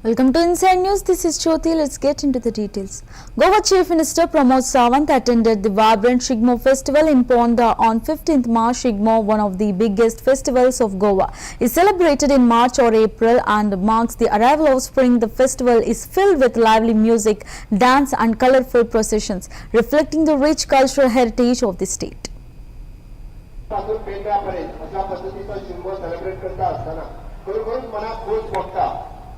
Welcome to Inside News. This is Jyoti. Let's get into the details. Goa Chief Minister Pramod Sawant attended the vibrant Shigmo Festival in Ponda on 15th March. Shigmo, one of the biggest festivals of Goa, is celebrated in March or April and marks the arrival of spring. The festival is filled with lively music, dance and colorful processions, reflecting the rich cultural heritage of the state.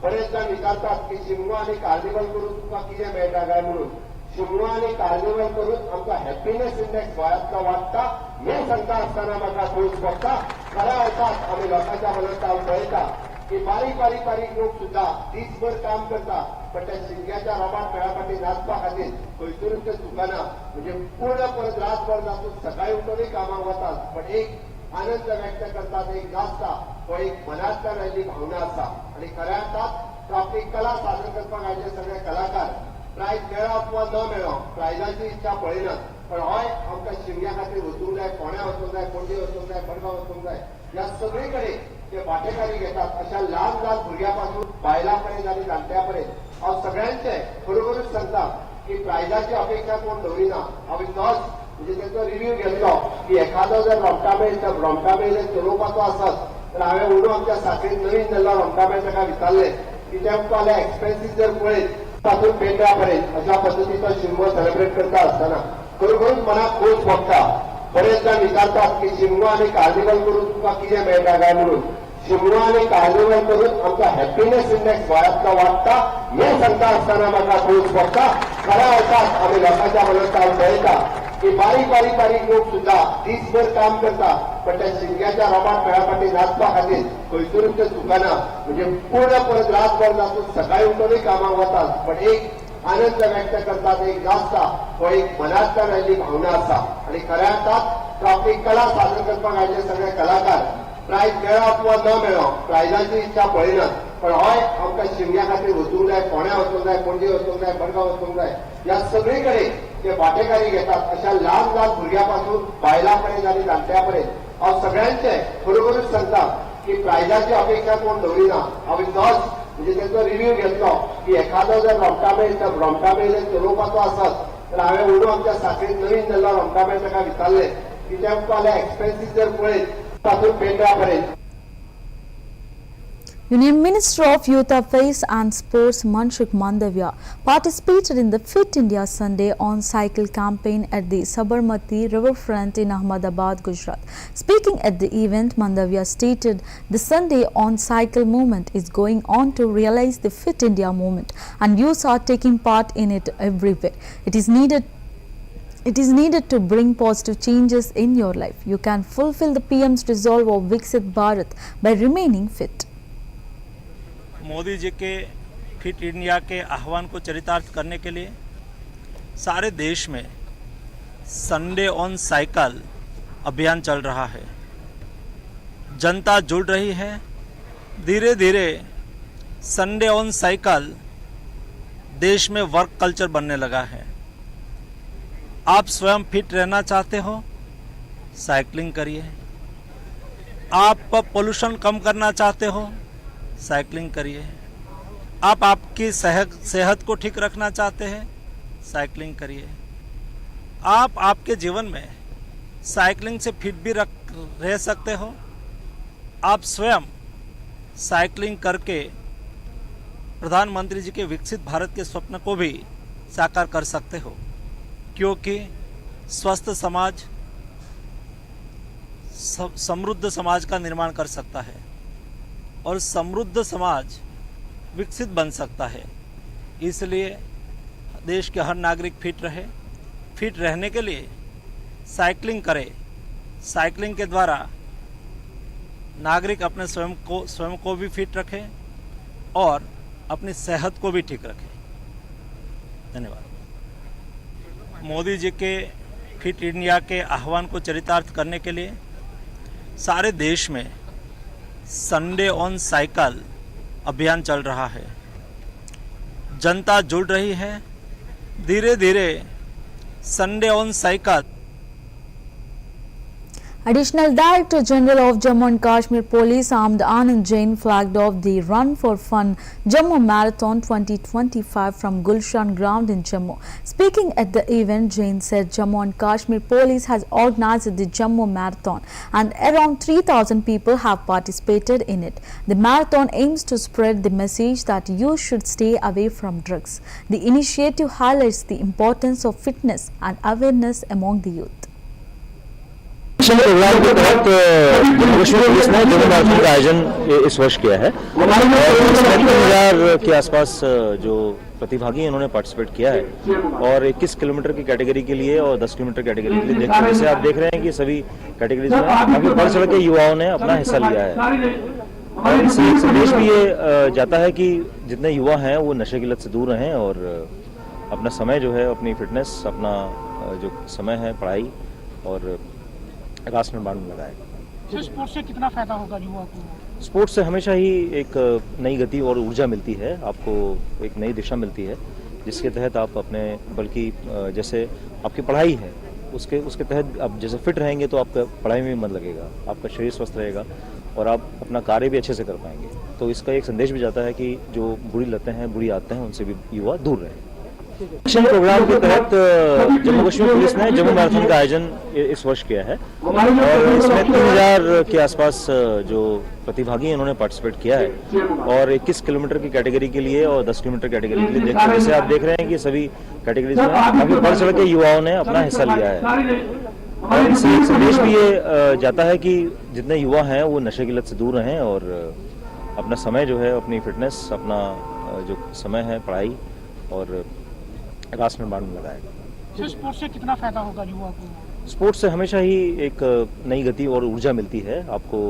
बरेचदा विचारतात की शिमगो आणि carnival करून तुका कितें मेळटा काय म्हणून शिमगो आणि कार्निवल करून आमकां हॅपीनेस इंडेक्स गोंयांतलो वाडटा हें सांगता आसतना म्हाका खूब भोगता. खऱ्या अर्थात आमी लोकांच्या मनांत हांव पळयता की बारीक लोक सुद्धा दीसभर काम करता पण त्या शिमग्याच्या रोमांत मेळा फाटीं नाचपा खातीर खंयसरूच ते चुकना. म्हणजे पूर्ण परत रातभर नाचून सकाळी उठूनय कामाक वतात पण एक आनंद व्यक्त करतात, एक नाचता हो एक मनांतल्यान आयिल्ली भावना आसा. आणि खऱ्या अर्थात तो आपली कला सादर करपाक आयिल्ले सगळे कलाकार प्रायज मेळप वा न मेळप प्रायजाची इच्छा पळयनात पण हय आमकां शिमग्या खातीर वचूंक जाय, फोंड्या वचूंक जाय, पणजे वचूंक जाय, मडगांव वचूंक जाय, ह्या सगळे कडेन ते वांटेकारी घेतात. अशा ल्हान भुरग्यां पासून बायलां पर्यंत आनी जाणट्यां पर्यंत हांव सगळ्यांचे खरोखरूच सांगता की प्रायजाची अपेक्षा कोण दवरिना. हांवें तोच म्हणजे तेचो रिव्ह्यू घेतलो की एखादो जर रोमटामेळ चलोवपाचो आसत तर हांवें उडू आमच्या साखळीत नवीन जाल्लो रोमटामेळ ताका विचारले की ते फाल्यां एक्सपेन्सीस जर पळयत तातूंत पेंड्रा पर्यंत अशा पद्दतीचो शिमगो सेलिब्रेट करता आसतना खरोखरूच मनाक खोस भोगता. बरेचदा विचारतात की शिमगो आणि कार्निवल करून तुका कितें मेळटा काय म्हणून शिमगो आणि कार्निवल करून आमकां हॅपीनेस इंडेक्स गोंयांतलो वाडटा हें सांगता आसतना म्हाका खोस भोगता. खऱ्या अर्थात आमी लोकांच्या मनांत हांव पळयता की बारीक लोक सुद्धा दीसभर काम करता पण त्या शिमग्याच्या रोमांत मेळा फाटीं नाचपा खातीर खंयसरूच ते चुकना. म्हणजे पूर्ण परत रातभर नाचून सकाळी उठूनय कामाक वतात पण एक आनंद व्यक्त करतात, एक नाचता हो एक मनांतल्यान आयिल्ली भावना आसा. आणि खऱ्या अर्थात तो आपली कला सादर करपाक आयिल्ले सगळे कलाकार प्रायज मेळप वा न मेळप प्रायजाची इच्छा पळयनात पण हय आमकां शिमग्या खातीर वचूंक जाय, फोंड्या वचूंक जाय, पणजे वचूंक जाय, मडगांव वचूंक जाय, ह्या सगळे कडेन ते वांटेकारी घेतात. अशा ल्हान भुरग्यां पासून बायलां पर्यंत आनी जाणट्यां पर्यंत हांव सगळ्यांचे खरोखरूच सांगता की प्रायजाची अपेक्षा कोण दवरिना. हांवें तोच म्हणजे तेचो रिव्ह्यू घेतलो की एखादो जर रोमटामेळ जर चलोवपाचो आसत तर हांवें उडू आमच्या साखळीत नवीन जाल्लो रोमटामेळ ताका विचारले की ते फाल्यां एक्सपेन्सीस जर पळयत तातूंत पेंड्रा पर्यंत. Union Minister of Youth Affairs and Sports Manshuk Mandavia participated in the Fit India Sunday on Cycle campaign at the Sabarmati riverfront in Ahmedabad, Gujarat. Speaking at the event, Mandavia stated the Sunday on Cycle movement is going on to realize the Fit India movement and youths are taking part in it everywhere. It is needed to bring positive changes in your life. You can fulfill the PM's resolve of Viksit Bharat by remaining fit. Modi ji के fit India के आह्वान को चरितार्थ करने के लिए सारे देश में संडे ऑन साइकिल अभियान चल रहा है. जनता जुड़ रही है. धीरे धीरे संडे ऑन साइकिल देश में वर्क कल्चर बनने लगा है. आप स्वयं फिट रहना चाहते हो, साइकिलिंग करिए. आप पोल्यूशन कम करना चाहते हो, साइकिलिंग करिए. आप आपकी सेहत को ठीक रखना चाहते हैं, साइकिलिंग करिए. आप आपके जीवन में साइकिलिंग से फिट भी रह सकते हो. आप स्वयं साइकिलिंग करके प्रधानमंत्री जी के विकसित भारत के स्वप्न को भी साकार कर सकते हो, क्योंकि स्वस्थ समाज समृद्ध समाज का निर्माण कर सकता है और समृद्ध समाज विकसित बन सकता है. इसलिए देश के हर नागरिक फिट रहे. फिट रहने के लिए साइकिलिंग करे. साइकिलिंग के द्वारा नागरिक अपने स्वयं को भी फिट रखे और अपनी सेहत को भी ठीक रखे. धन्यवाद. मोदी जी के फिट इंडिया के आह्वान को चरितार्थ करने के लिए सारे देश में संडे ऑन साइकिल अभियान चल रहा है. जनता जुड़ रही है. धीरे धीरे Sunday on cycle Additional Director General of Jammu and Kashmir Police Armed Anand Jain flagged off the Run for Fun Jammu Marathon 2025 from Gulshan ground in Jammu. Speaking at the event, Jain said Jammu and Kashmir Police has organized the Jammu Marathon and around 3,000 people have participated in it. The marathon aims to spread the message that you should stay away from drugs. The initiative highlights the importance of fitness and awareness among the youth. Program के तहत Jammu Kashmir police ने Jammu marathon का आयोजन इस वर्ष किया है और इसमें 3,000 के आसपास जो प्रतिभागी हैं उन्होंने पार्टिसिपेट किया है और 21 किलोमीटर की कैटेगरी के लिए और 10 किलोमीटर कैटेगरी के लिए जैसे आप देख रहे हैं कि सभी कैटेगरीज में काफी बढ़ चढ़ के युवाओं ने अपना हिस्सा लिया है और इससे एक संदेश भी ये जाता है कि जितने युवा हैं वो नशे की लत से दूर रहें और अपना समय जो है अपनी फिटनेस अपना जो समय है पढ़ाई और राष्ट्र निर्माण में लगाएगा। स्पोर्ट्स से कितना फायदा होगा युवा को? स्पोर्ट्स से हमेशा ही एक नई गति और ऊर्जा मिलती है, आपको एक नई दिशा मिलती है जिसके तहत आप अपने बल्कि जैसे आपकी पढ़ाई है उसके तहत आप जैसे फिट रहेंगे तो आपका पढ़ाई में भी मन लगेगा, आपका शरीर स्वस्थ रहेगा और आप अपना कार्य भी अच्छे से कर पाएंगे। तो इसका एक संदेश भी जाता है कि जो बुरी लतें हैं बुरी आदतें हैं उनसे भी युवा दूर रहें। प्रोग्राम के तहत जम्मू कश्मीर पुलिस ने जम्मू मैराथन का आयोजन इस वर्ष किया है और इसमें 3,000 के आसपास जो प्रतिभागी हैं उन्होंने पार्टिसिपेट किया है और 21 किलोमीटर की कैटेगरी के लिए और 10 किलोमीटर कैटेगरी के लिए जैसे आप देख रहे हैं कि सभी कैटेगरीज में काफी बढ़ चढ़ के युवाओं ने अपना हिस्सा लिया है और इससे एक संदेश भी ये जाता है कि जितने युवा हैं वो नशे की लत से दूर रहें और अपना समय जो है अपनी फिटनेस अपना जो समय है पढ़ाई और राष्ट्र निर्माण में लगाएगा। स्पोर्ट्स से कितना फायदा होगा युवा को? स्पोर्ट्स से हमेशा ही एक नई गति और ऊर्जा मिलती है, आपको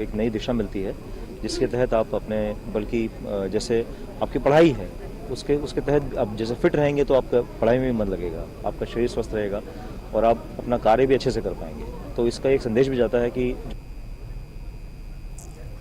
एक नई दिशा मिलती है जिसके तहत आप अपने बल्कि जैसे आपकी पढ़ाई है उसके तहत आप जैसे फिट रहेंगे तो आपका पढ़ाई में भी मन लगेगा, आपका शरीर स्वस्थ रहेगा और आप अपना कार्य भी अच्छे से कर पाएंगे। तो इसका एक संदेश भी जाता है कि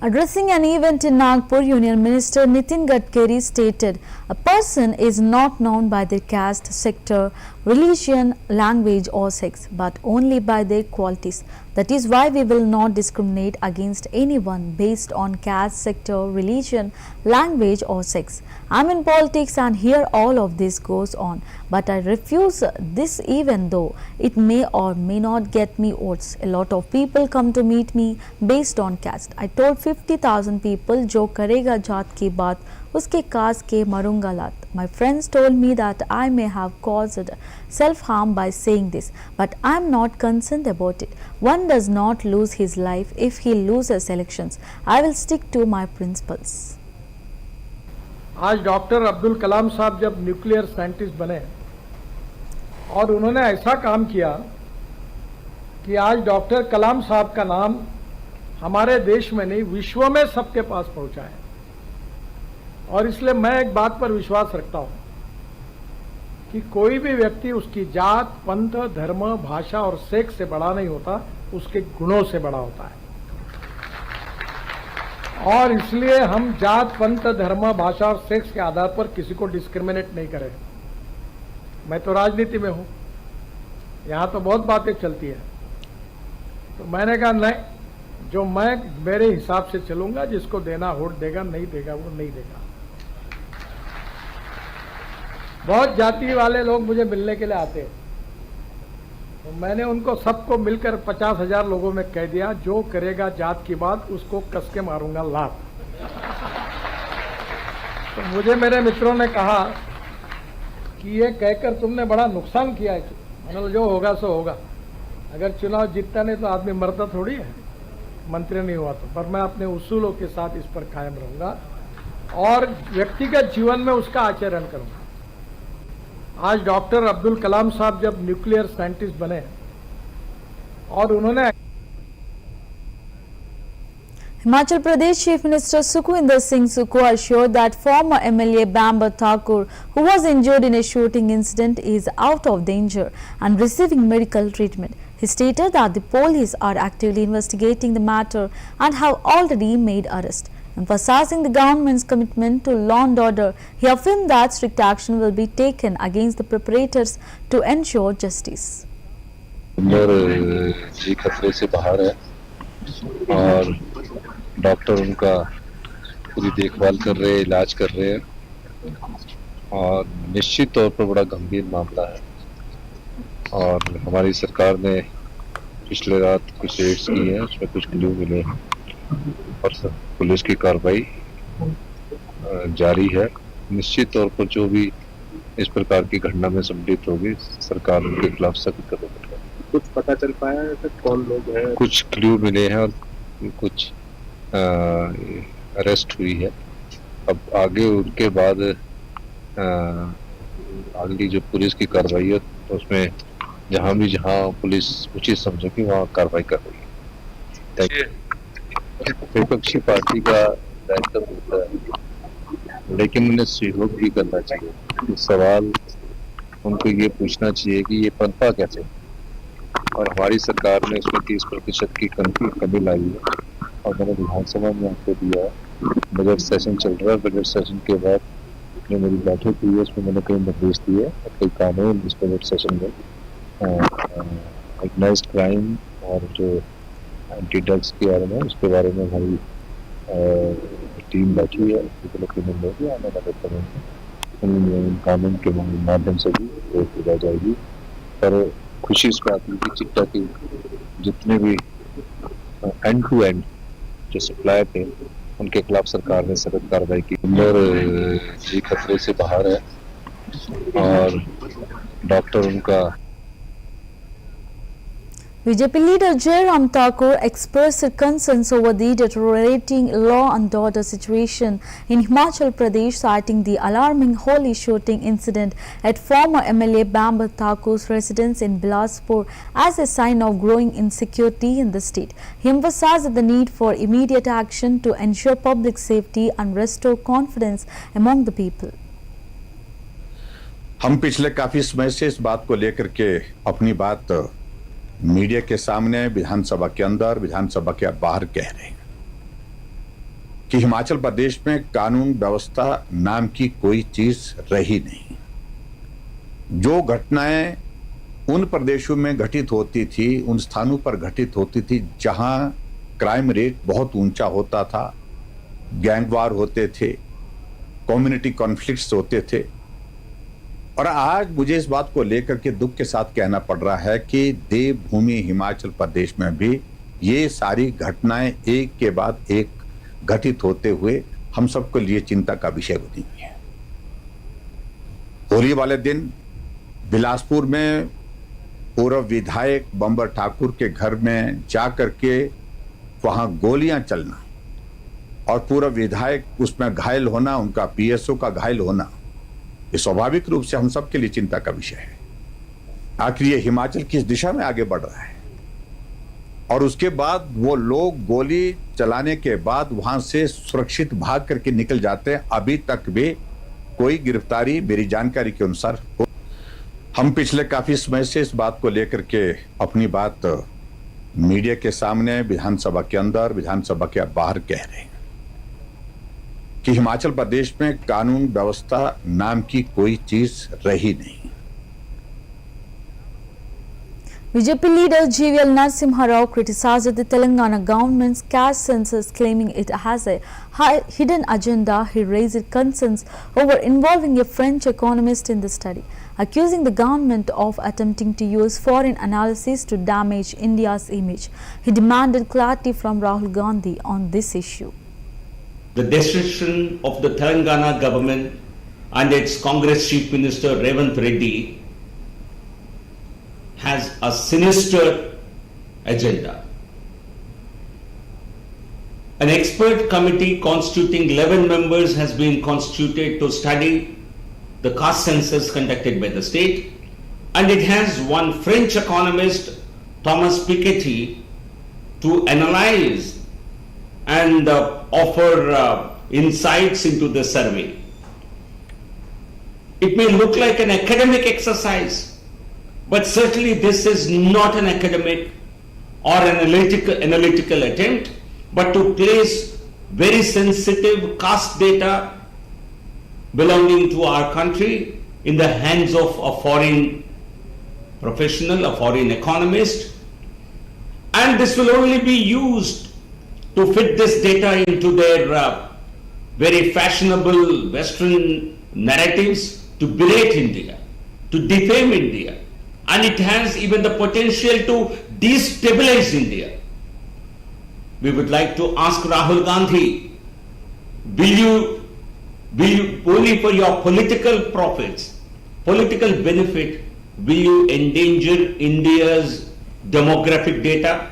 Addressing an event in Nagpur, Union Minister Nitin Gadkari stated, "A person is not known by their caste, sector, religion, language or sex, but only by their qualities. That is why we will not discriminate against anyone based on caste, sector, religion, language or sex. I'm in politics and here all of this goes on, but I refuse this even though it may or may not get me votes. A lot of people come to meet me based on caste. I told 50,000 people, जो करेगा जात की बात उसके cast के मरूंगा लात. My friends told me that I may have caused self-harm by saying this, but I am not concerned about it. One does not lose his life if he loses elections. I will stick to my principles." आज doctor Abdul Kalam साहब जब nuclear scientist बने और उन्होंने ऐसा काम किया कि आज डॉक्टर कलाम साहब का नाम हमारे देश में नहीं विश्व में सबके पास पहुंचा है और इसलिए मैं एक बात पर विश्वास रखता हूं कि कोई भी व्यक्ति उसकी जात, पंथ, धर्म, भाषा और सेक्स से बड़ा नहीं होता, उसके गुणों से बड़ा होता है। और इसलिए हम जात, पंथ, धर्म, भाषा और सेक्स के आधार पर किसी को डिस्क्रिमिनेट नहीं करें। मैं तो राजनीति में हूं, यहां तो बहुत बातें चलती है, तो मैंने कहा नहीं, जो मैं मेरे हिसाब से चलूंगा, जिसको देना वोट देगा, नहीं देगा वो नहीं देगा। बहुत जाति वाले लोग मुझे मिलने के लिए आते हैं, तो मैंने उनको सबको मिलकर 50,000 लोगों में कह दिया, जो करेगा जात की बात उसको कस के मारूंगा लात। तो मुझे मेरे मित्रों ने कहा कि ये कहकर तुमने बड़ा नुकसान किया है। मैंने जो होगा सो होगा, अगर चुनाव जीतता नहीं तो आदमी मरता थोड़ी है, मंत्री नहीं हुआ तो। पर मैं अपने उसूलों के साथ इस पर कायम रहूंगा और व्यक्तिगत जीवन में उसका आचरण करूंगा। आज डॉक्टर अब्दुल कलाम साहब जब न्यूक्लियर साइंटिस्ट बने और उन्होंने Himachal Pradesh Chief Minister Sukhwinder Singh Sukhu assured that former MLA Bamber Thakur, who was injured in a shooting incident, is out of danger and receiving medical treatment. He stated that the police are actively investigating the matter and have already made arrest. Emphasizing the government's commitment to law and order, he affirmed that strict action will be taken against the perpetrators to ensure justice. उम्र जी खतरे से बाहर है और doctor उनका पूरी देखभाल कर रहे हैं, इलाज कर रहे हैं और निश्चित तौर पर बड़ा गंभीर मामला है। और हमारी सरकार ने पिछले रात कुछ रेड्स की है, उसमें कुछ क्लू मिले हैं और पुलिस की कार्रवाई जारी है। निश्चित तौर पर जो भी इस प्रकार की घटना में सम्मिलित होगी, सरकार उनके खिलाफ सख्त कदम उठाएगी। कुछ पता चल पाया है सर कौन लोग हैं? कुछ क्लू मिले हैं और कुछ अरेस्ट हुई है। अब आगे उनके बाद अगली जो पुलिस की कार्रवाई है तो उसमें जहां पुलिस उचित समझेगी वहां कार्रवाई कर रही है। विपक्षी पार्टी का दायित्व होता है, लेकिन उन्हें सहयोग भी करना चाहिए। सवाल उनको ये पूछना चाहिए कि ये पनपा कैसे, और हमारी सरकार ने इसमें 30% की कमी लाई है। और मैंने विधानसभा में आपको दिया, बजट सेशन चल रहा है, बजट सेशन के बाद जो मेरी बैठक हुई है उसमें मैंने कई निर्देश दिए और कई कानून इस बजट सेशन में ऑर्गेनाइज्ड क्राइम और जो एंटी ड्रग्स के बारे में, उसके बारे में हमारी टीम बैठी है, आने वाले समय में कानून के माध्यम से भी की जाएगी। पर खुशी इस बात की चिट्टा की जितने भी एंड टू एंड जो सप्लायर थे उनके खिलाफ सरकार ने सख्त कार्रवाई की। उम्र जी खतरे से बाहर है और डॉक्टर उनका BJP leader Jairam Thakur expressed concerns over the deteriorating law and order situation in Himachal Pradesh, citing the alarming Holi shooting incident at former MLA Bambar Thakur's residence in Bilaspur as a sign of growing insecurity in the state. He emphasized the need for immediate action to ensure public safety and restore confidence among the people. हम पिछले काफी समय से इस बात को लेकर के अपनी बात मीडिया के सामने, विधानसभा के अंदर, विधानसभा के बाहर कह रहे हैं कि हिमाचल प्रदेश में कानून व्यवस्था नाम की कोई चीज रही नहीं। जो घटनाएं उन प्रदेशों में घटित होती थी, उन स्थानों पर घटित होती थी जहां क्राइम रेट बहुत ऊंचा होता था, गैंगवार होते थे, कम्युनिटी कॉन्फ्लिक्ट्स होते थे। और आज मुझे इस बात को लेकर के दुख के साथ कहना पड़ रहा है कि देवभूमि हिमाचल प्रदेश में भी ये सारी घटनाएं एक के बाद एक घटित होते हुए हम सबके लिए चिंता का विषय बनी हुई है। होली वाले दिन बिलासपुर में पूर्व विधायक बंबर ठाकुर के घर में जाकर के वहां गोलियां चलना और पूर्व विधायक उसमें घायल होना, उनका पीएसओ का घायल होना, ये स्वाभाविक रूप से हम सबके लिए चिंता का विषय है। आखिर ये हिमाचल किस दिशा में आगे बढ़ रहा है? और उसके बाद वो लोग गोली चलाने के बाद वहां से सुरक्षित भाग करके निकल जाते हैं। अभी तक भी कोई गिरफ्तारी मेरी जानकारी के अनुसार हो। हम पिछले काफी समय से इस बात को लेकर के अपनी बात मीडिया के सामने, विधानसभा के अंदर, विधानसभा के बाहर कह रहे हैं कि हिमाचल प्रदेश में कानून व्यवस्था नाम की कोई चीज रही नहीं। BJP leader GVL Narasimha Rao criticized the Telangana government's caste census, claiming it has a hidden agenda. He raised concerns over involving a French economist in the study, accusing the government of attempting to use foreign analysis to damage India's image. He demanded clarity from Rahul Gandhi on this issue. The decision of the Telangana government and its Congress Chief Minister Revant Reddy has a sinister agenda. An expert committee constituting 11 members has been constituted to study the caste census conducted by the state, and it has one French economist, Thomas Piketty, to analyze and offer insights into the survey. It may look like an academic exercise, but certainly this is not an academic or an analytical attempt, but to place very sensitive caste data belonging to our country in the hands of a foreign professional, a foreign economist, and this will only be used to fit this data into their very fashionable Western narratives to berate India, to defame India, and it has even the potential to destabilize India. We would like to ask Rahul Gandhi, will you only for your political profits, political benefit, will you endanger India's demographic data?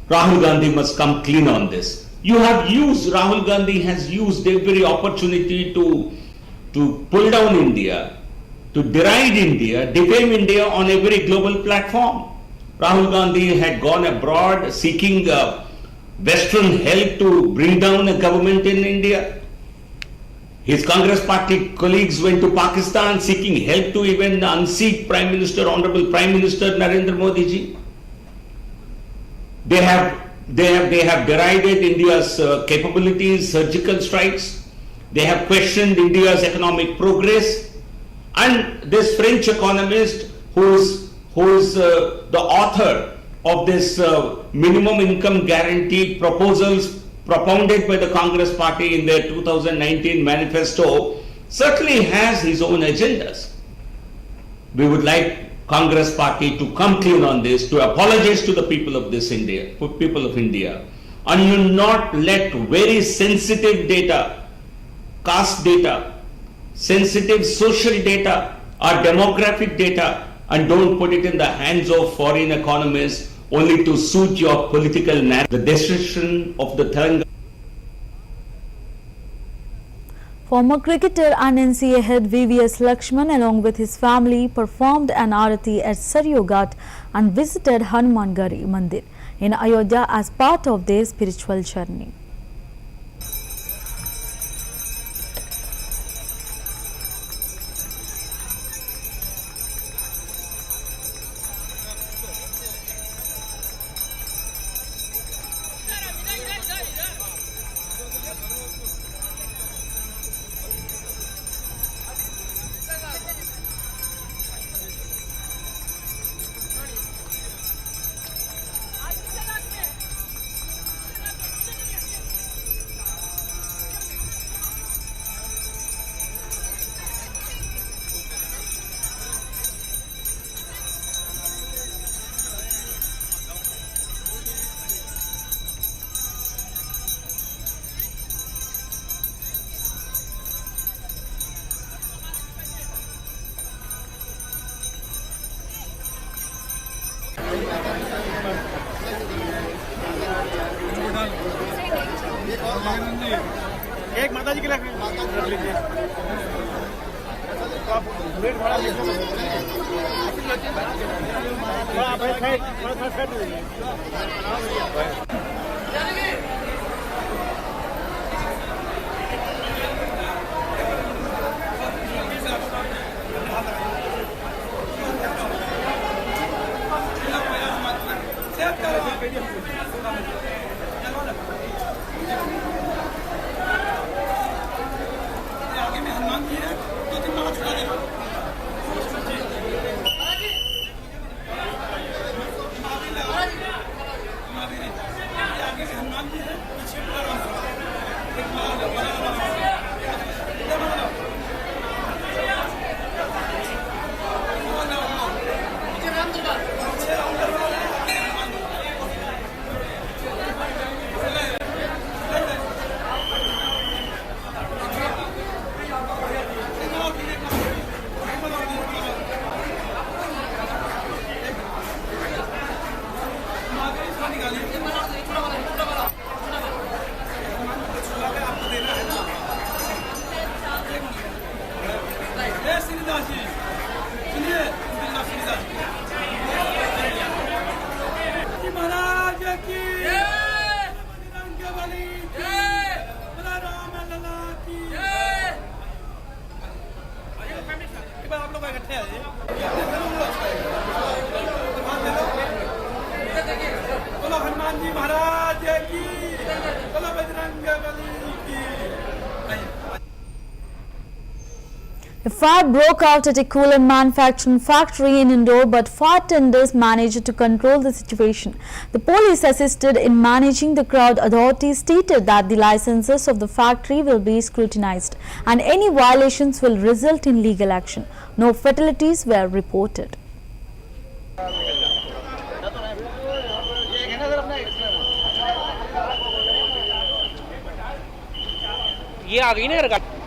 Rahul Gandhi must come clean on this. Rahul Gandhi has used every opportunity to pull down India, to deride India, defame India on every global platform. Rahul Gandhi had gone abroad seeking Western help to bring down a government in India. His Congress party colleagues went to Pakistan seeking help to even unseat Prime Minister, Honorable Prime Minister Narendra Modi ji. They have derided India's capabilities, surgical strikes. They have questioned India's economic progress. And this French economist who is the author of this minimum income guarantee proposals propounded by the Congress party in their 2019 manifesto certainly has his own agendas. We would like Congress party to come clean on this, to apologize to the people of India, and you not let very sensitive data, caste data, sensitive social data or demographic data, and don't put it in the hands of foreign economists only to suit your political narrative. The decision of the Telangana. Former cricketer and NCA head VVS Lakshman along with his family performed an arati at Saryu Ghat and visited Hanuman Gari Mandir in Ayodhya as part of their spiritual journey. एक माता जी के लिए रख लीजिए तो आप rate बड़ा लिखो थोड़ा आपको देना है ना A fire broke out at a coolant manufacturing factory in Indore, but fire tenders managed to control the situation. The police assisted in managing the crowd. Authorities stated that the licenses of the factory will be scrutinized and any violations will result in legal action. No fatalities were reported. ये आ गई ना यार गाड़ी।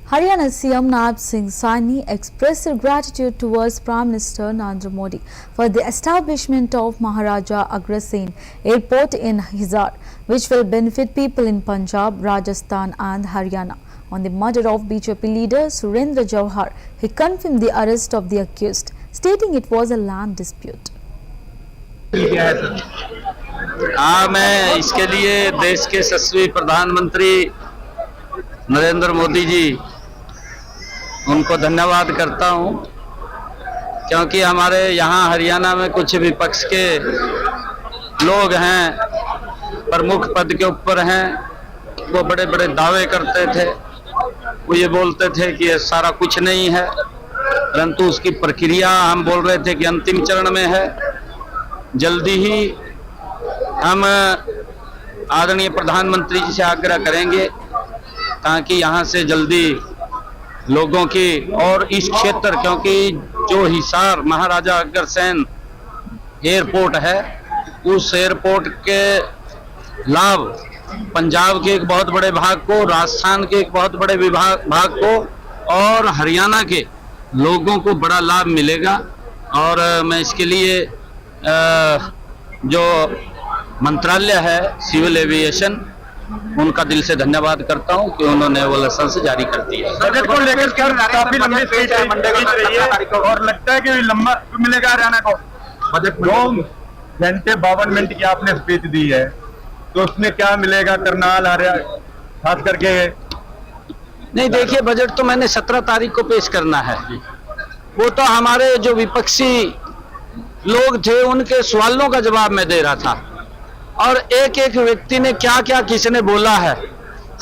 Haryana CM Naib Singh Saini expressed gratitude towards Prime Minister Narendra Modi for the establishment of Maharaja Agrasen Airport in Hisar, which will benefit people in Punjab, Rajasthan and Haryana. On the murder of BJP leader Surendra Jawhar, he confirmed the arrest of the accused, stating it was a land dispute. मैं इसके लिए देश के यशस्वी प्रधानमंत्री नरेंद्र मोदी जी उनको धन्यवाद करता हूं, क्योंकि हमारे यहाँ हरियाणा में कुछ विपक्ष के लोग हैं, प्रमुख पद के ऊपर हैं, वो बड़े बड़े दावे करते थे, वो ये बोलते थे कि ये सारा कुछ नहीं है, परंतु उसकी प्रक्रिया हम बोल रहे थे कि अंतिम चरण में है। जल्दी ही हम आदरणीय प्रधानमंत्री जी से आग्रह करेंगे ताकि यहाँ से जल्दी लोगों की और इस क्षेत्र, क्योंकि जो हिसार महाराजा अग्रसेन एयरपोर्ट है, उस एयरपोर्ट के लाभ पंजाब के एक बहुत बड़े भाग को, राजस्थान के एक बहुत बड़े भाग को और हरियाणा के लोगों को बड़ा लाभ मिलेगा। और मैं इसके लिए जो मंत्रालय है सिविल एविएशन, उनका दिल से धन्यवाद करता हूं कि उन्होंने वो लाइसेंस जारी कर दिया। बजट को लेकर काफी लंबी स्पीच है मंडे को चाहिए और लगता है कि लंबा मिलेगा हरियाणा को। बजट 2 घंटे 52 मिनट की आपने स्पीच दी है, तो उसमें क्या मिलेगा करनाल हरियाणा खास करके? नहीं, देखिए, बजट तो मैंने 17 तारीख को पेश करना है। वो तो हमारे जो विपक्षी लोग थे उनके सवालों का जवाब मैं दे रहा था, और एक एक व्यक्ति ने क्या क्या किसने बोला है,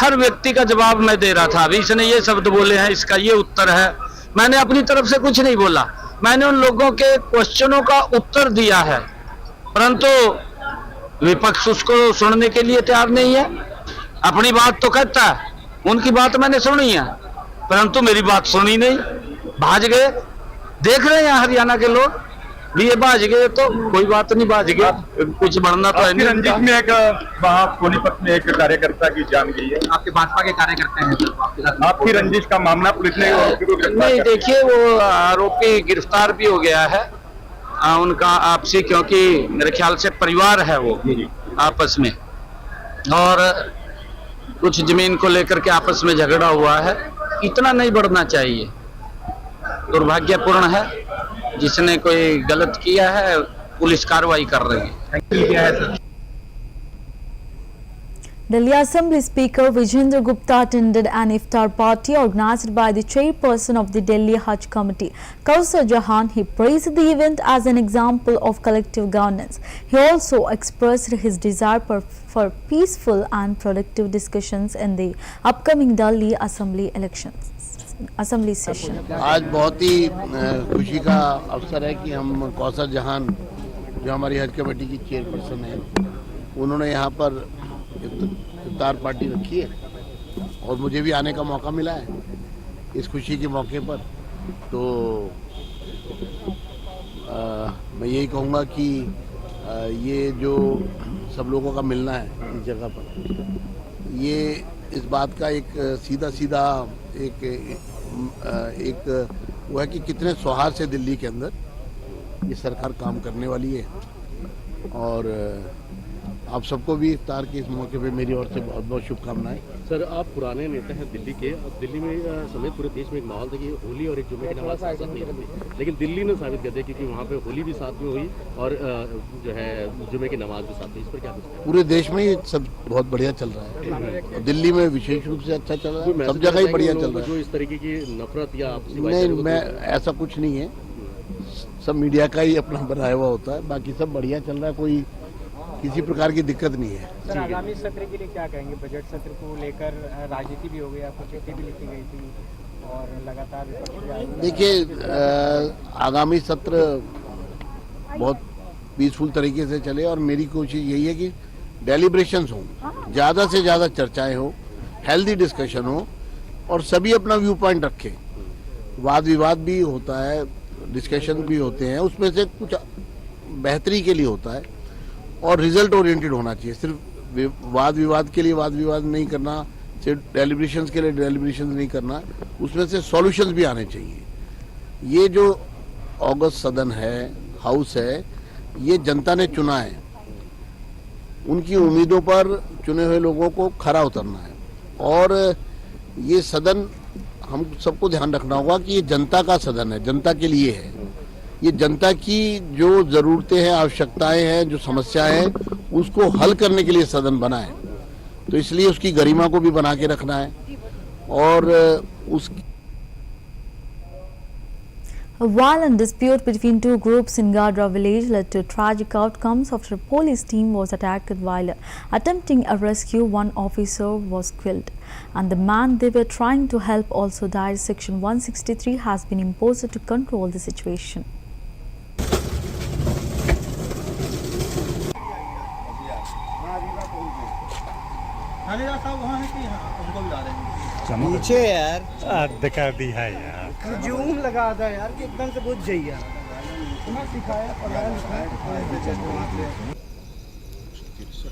हर व्यक्ति का जवाब मैं दे रहा था। अभी इसने ये शब्द बोले हैं, इसका ये उत्तर है। मैंने अपनी तरफ से कुछ नहीं बोला, मैंने उन लोगों के क्वेश्चनों का उत्तर दिया है, परंतु विपक्ष उसको सुनने के लिए तैयार नहीं है। अपनी बात तो कहता है, उनकी बात मैंने सुनी है, परंतु मेरी बात सुनी नहीं, भाज गए। देख रहे हैं हरियाणा के लोग भी, ये भाज गए तो कोई बात नहीं, भाज गए, कुछ बढ़ना तो है नहीं। रंजीत में एक वहाँ सोनीपत में एक कार्यकर्ता की जान गई है, आपके भाजपा के कार्यकर्ता हैं, आपकी रंजिश का मामला पुलिस ने नहीं, देखिए, वो आरोपी गिरफ्तार भी हो गया है उनका आपसी, क्योंकि मेरे ख्याल से परिवार है वो आपस में, और कुछ जमीन को लेकर के आपस में झगड़ा हुआ है। इतना नहीं बढ़ना चाहिए, दुर्भाग्यपूर्ण है। जिसने कोई गलत किया है पुलिस कार्रवाई कर रही है। Delhi Assembly Speaker Vijendra Gupta attended an iftar party organized by the chairperson of the Delhi Hajj Committee, Kausar Jahan. He praised the event as an example of collective governance. He also expressed his desire for peaceful and productive discussions in the upcoming Delhi Assembly Assembly session. आज बहुत ही खुशी का अवसर है कि हम कौसर जहान, जो हमारी हज कमेटी की चेयरपर्सन है, उन्होंने यहाँ पर इफ्तार पार्टी रखी है और मुझे भी आने का मौका मिला है इस खुशी के मौके पर। तो मैं यही कहूँगा कि ये जो सब लोगों का मिलना है इस जगह पर, ये इस बात का एक सीधा एक वो है कि कितने सौहार्द से दिल्ली के अंदर ये सरकार काम करने वाली है। और आप सबको भी इफ्तार के इस मौके पे मेरी ओर से बहुत बहुत शुभकामनाएं। सर, आप पुराने नेता हैं दिल्ली के। दिल्ली में समेत पूरे देश में एक माहौल था कि होली और एक जुमे की नमाज साथ नहीं होती, लेकिन दिल्ली ने साबित कर दिया क्योंकि वहाँ पे होली भी साथ में हुई और जो है जुमे की नमाज भी साथ में। इस पर क्या कुछ? पूरे देश में ये सब बहुत बढ़िया चल रहा है, दिल्ली में विशेष रूप से अच्छा चल रहा है, सब जगह ही बढ़िया चल रहा है। जो इस तरीके की नफरत या नहीं, मैं ऐसा कुछ नहीं है, सब मीडिया का ही अपना बनाया हुआ होता है, बाकी सब बढ़िया चल रहा है, कोई किसी प्रकार की दिक्कत नहीं है। सर, आगामी सत्र के लिए क्या कहेंगे? बजट सत्र को लेकर राजनीति भी हो गई, आपको चिट्ठी भी लिखी गई थी और लगातार देखिए, आगामी सत्र बहुत पीसफुल तरीके से चले और मेरी कोशिश यही है कि डेलिब्रेशंस हो, ज़्यादा से ज़्यादा चर्चाएं हो, हेल्दी डिस्कशन हो और सभी अपना व्यू पॉइंट रखें। वाद विवाद भी होता है, डिस्कशन भी होते हैं, उसमें से कुछ बेहतरी के लिए होता है और रिजल्ट ओरिएंटेड होना चाहिए। सिर्फ वाद विवाद के लिए वाद विवाद नहीं करना, सिर्फ डेलिब्रेशंस के लिए डेलिब्रेशंस नहीं करना, उसमें से सॉल्यूशंस भी आने चाहिए। ये जो अगस्त सदन है, हाउस है, ये जनता ने चुना है, उनकी उम्मीदों पर चुने हुए लोगों को खरा उतरना है और ये सदन हम सबको ध्यान रखना होगा कि ये जनता का सदन है, जनता के लिए है। ये जनता की जो ज़रूरतें हैं, आवश्यकताएं हैं, जो समस्याएं हैं, उसको हल करने के लिए सदन बना है, तो इसलिए उसकी गरिमा को भी बना के रखना है और उस A violent dispute between two groups in Gadra village led to tragic outcomes after a police team was attacked while attempting a rescue. One officer was killed and the man they were trying to help also died. Section 163 has been imposed to control the situation. पीछे यार दिखा दी है यार, zoom लगा था यार कि एकदम से बुझ जाइए।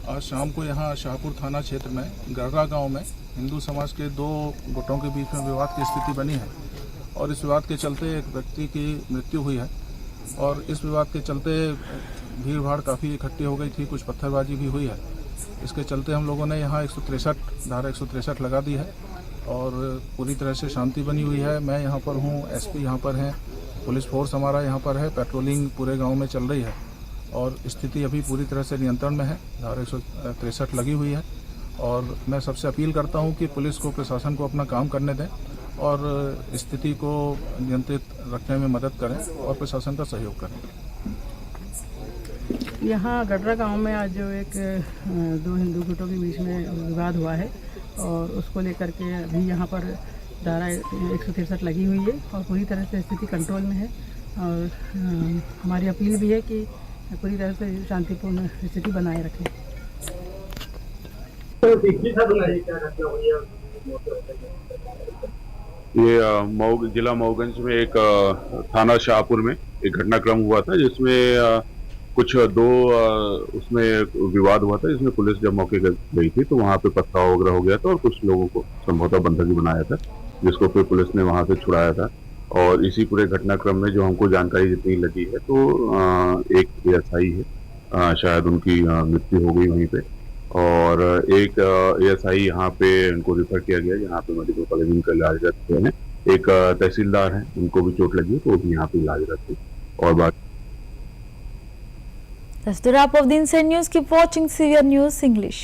आज शाम को यहाँ शाहपुर थाना क्षेत्र में गर्रा गांव में हिंदू समाज के दो गुटों के बीच में विवाद की स्थिति बनी है और इस विवाद के चलते एक व्यक्ति की मृत्यु हुई है और इस विवाद के चलते भीड़ भाड़ काफ़ी इकट्ठी हो गई थी, कुछ पत्थरबाजी भी हुई है। इसके चलते हम लोगों ने यहाँ 163 धारा 163 लगा दी है और पूरी तरह से शांति बनी हुई है। मैं यहाँ पर हूँ, एसपी यहाँ पर हैं, पुलिस फोर्स हमारा यहाँ पर है, पेट्रोलिंग पूरे गांव में चल रही है और स्थिति अभी पूरी तरह से नियंत्रण में है। धारा 163 लगी हुई है और मैं सबसे अपील करता हूँ कि पुलिस को, प्रशासन को अपना काम करने दें और स्थिति को नियंत्रित रखने में मदद करें और प्रशासन का सहयोग करें। यहाँ गडरा गांव में आज जो एक दो हिंदू गुटों के बीच में विवाद हुआ है और उसको लेकर के अभी यहाँ पर धारा 163 लगी हुई है और पूरी तरह से स्थिति कंट्रोल में है और हमारी अपील भी है कि पूरी तरह से शांतिपूर्ण स्थिति बनाए रखें। ये जिला मऊगंज में एक थाना शाहपुर में एक घटनाक्रम हुआ था जिसमें कुछ दो उसमें विवाद हुआ था, जिसमें पुलिस जब मौके पर गई थी तो वहाँ पे पथराव वगैरह हो गया था और कुछ लोगों को संभवतः बंधक भी बनाया था, जिसको फिर पुलिस ने वहाँ से छुड़ाया था और इसी पूरे घटनाक्रम में जो हमको जानकारी जितनी लगी है तो एक एएसआई है, शायद उनकी मृत्यु हो गई वहीं पे, और एक एएसआई यहाँ पे उनको रेफर किया गया, यहाँ पे मेडिकल कॉलेज में उनका इलाजरत हैं। एक तहसीलदार हैं, उनको भी चोट लगी है, तो वो भी यहाँ पे इलाजरत है। और बाकी That's the wrap of the Inside News. Keep watching CVR News English.